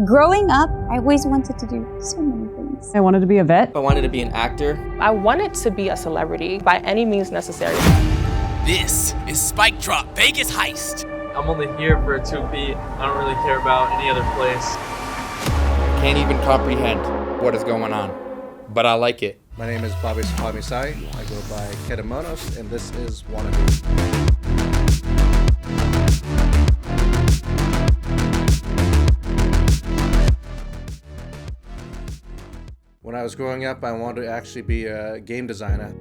Growing up, I always wanted to do so many things. I wanted to be a vet. I wanted to be an actor. I wanted to be a celebrity by any means necessary. This is Spike Drop Vegas Heist. I'm only here for a 2B. I don't really care about any other place. Can't even comprehend what is going on, but I like it. My name is Bobby Sapamisai. I go by Kedemonos, and this is Wannabe. When I was growing up, I wanted to actually be a game designer.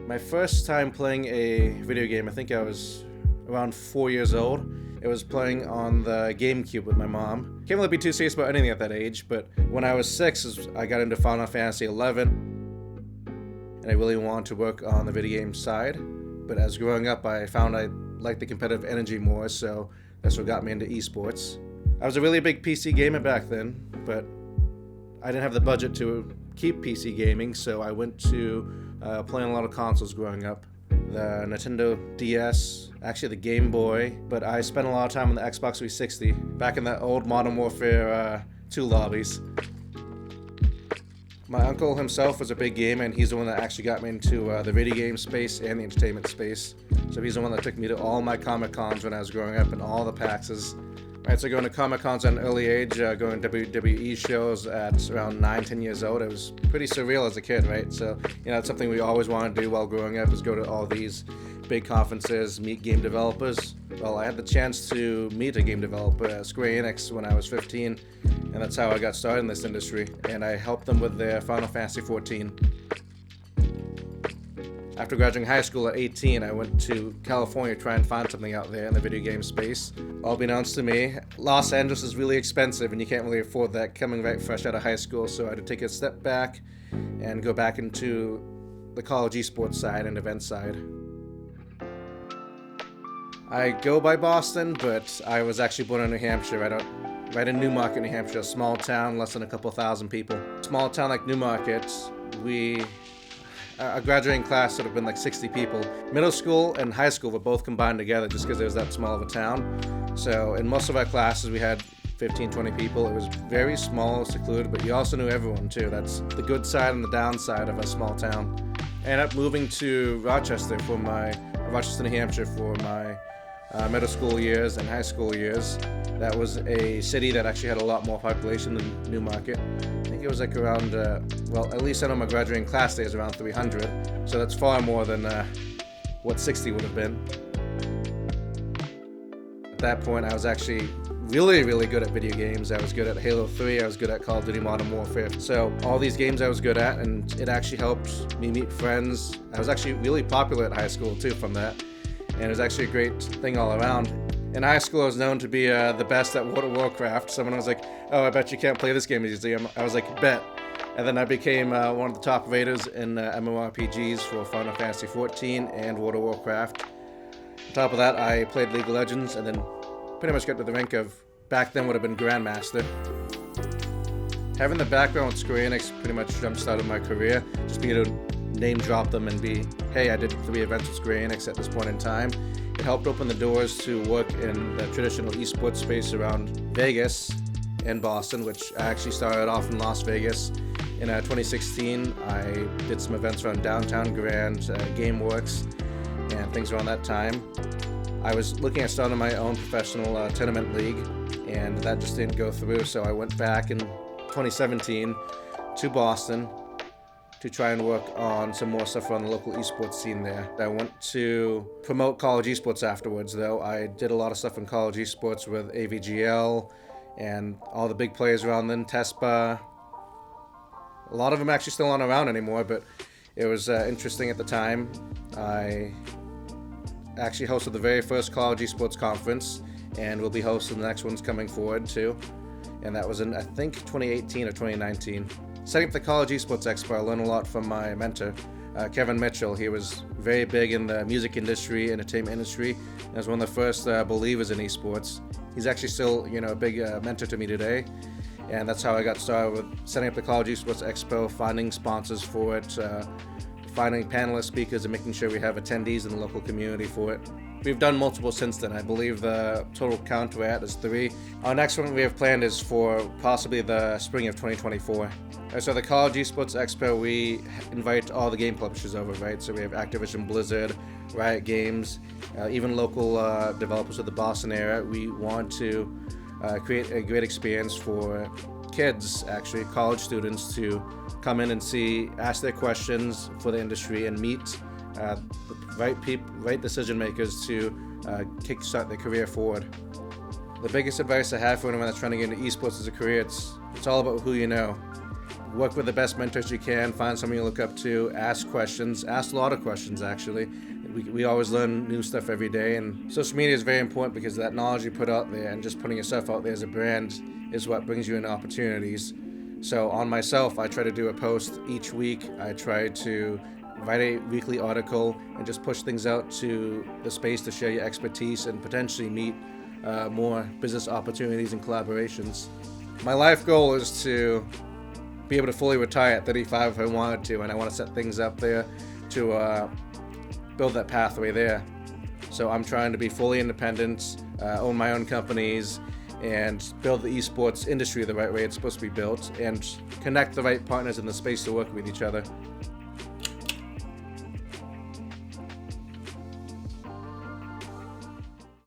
My first time playing a video game, I think I was around 4 years old. It was playing on the GameCube with my mom. Can't really be too serious about anything at that age, but when I was 6, I got into Final Fantasy 11, and I really wanted to work on the video game side. But as growing up, I found I liked the competitive energy more, so that's what got me into esports. I was a really big PC gamer back then, but I didn't have the budget to keep PC gaming, so I went to playing a lot of consoles growing up. The Nintendo DS, actually the Game Boy, but I spent a lot of time on the Xbox 360, back in the old Modern Warfare 2 lobbies. My uncle himself was a big gamer, and he's the one that actually got me into the video game space and the entertainment space. So he's the one that took me to all my Comic-Cons when I was growing up and all the PAXs. Right, so going to Comic-Cons at an early age, going to WWE shows at around 9, 10 years old, it was pretty surreal as a kid, right? So, it's something we always wanted to do while growing up, is go to all these big conferences, meet game developers. Well, I had the chance to meet a game developer at Square Enix when I was 15, and that's how I got started in this industry, and I helped them with their Final Fantasy 14. After graduating high school at 18, I went to California to try and find something out there in the video game space. All beknownst to me, Los Angeles is really expensive and you can't really afford that coming right fresh out of high school, so I had to take a step back and go back into the college esports side and event side. I go by Boston, but I was actually born in New Hampshire, right in Newmarket, New Hampshire, a small town, less than a couple thousand people. Small town like Newmarket, our graduating class would have been like 60 people. Middle school and high school were both combined together just because it was that small of a town. So in most of our classes we had 15, 20 people. It was very small, secluded, but you also knew everyone too. That's the good side and the downside of a small town. I ended up moving to Rochester, New Hampshire for my middle school years and high school years. That was a city that actually had a lot more population than Newmarket. I think it was like around, at least I know my graduating class day is around 300, so that's far more than what 60 would have been. At that point, I was actually really, really good at video games. I was good at Halo 3, I was good at Call of Duty Modern Warfare. So all these games I was good at, and it actually helped me meet friends. I was actually really popular at high school too from that, and it was actually a great thing all around. In high school, I was known to be the best at World of Warcraft. Someone was like, "Oh, I bet you can't play this game easily." I was like, "Bet." And then I became one of the top raters in MMORPGs for Final Fantasy 14 and World of Warcraft. On top of that, I played League of Legends, and then pretty much got to the rank of, back then would have been Grandmaster. Having the background with Square Enix pretty much jump-started my career. Just being able to name drop them and be, hey, I did 3 events with Square Enix at this point in time. It helped open the doors to work in the traditional esports space around Vegas and Boston, which I actually started off in Las Vegas. In 2016, I did some events around Downtown Grand, GameWorks, and things around that time. I was looking at starting my own professional tournament league, and that just didn't go through, so I went back in 2017 to Boston to try and work on some more stuff around the local esports scene there. I went to promote college esports afterwards, though. I did a lot of stuff in college esports with AVGL and all the big players around then, TESPA. A lot of them actually still aren't around anymore, but it was interesting at the time. I actually hosted the very first college esports conference, and we'll be hosting the next ones coming forward too. And that was in, I think, 2018 or 2019. Setting up the College Esports Expo, I learned a lot from my mentor, Kevin Mitchell. He was very big in the music industry, entertainment industry, and was one of the first believers in esports. He's actually still, a big mentor to me today, and that's how I got started with setting up the College Esports Expo, finding sponsors for it, finding panelist speakers, and making sure we have attendees in the local community for it. we've done multiple since then. I believe the total count we're at is 3. Our next one we have planned is for possibly the spring of 2024. So the College Esports Expo, we invite all the game publishers over, right? So we have Activision Blizzard, Riot Games, even local developers of the Boston area. We want to create a great experience for kids, actually, college students, to come in and see, ask their questions for the industry and meet the right decision makers to kickstart their career forward. The biggest advice I have for anyone that's trying to get into esports as a career, it's all about who you know. Work with the best mentors you can, find someone you look up to, ask questions, ask a lot of questions actually. We always learn new stuff every day, and social media is very important because that knowledge you put out there and just putting yourself out there as a brand is what brings you into opportunities. So on myself, I try to do a post each week. I try to write a weekly article and just push things out to the space to share your expertise and potentially meet more business opportunities and collaborations. My life goal is to be able to fully retire at 35 if I wanted to, and I want to set things up there to build that pathway there. So I'm trying to be fully independent, own my own companies, and build the esports industry the right way it's supposed to be built, and connect the right partners in the space to work with each other.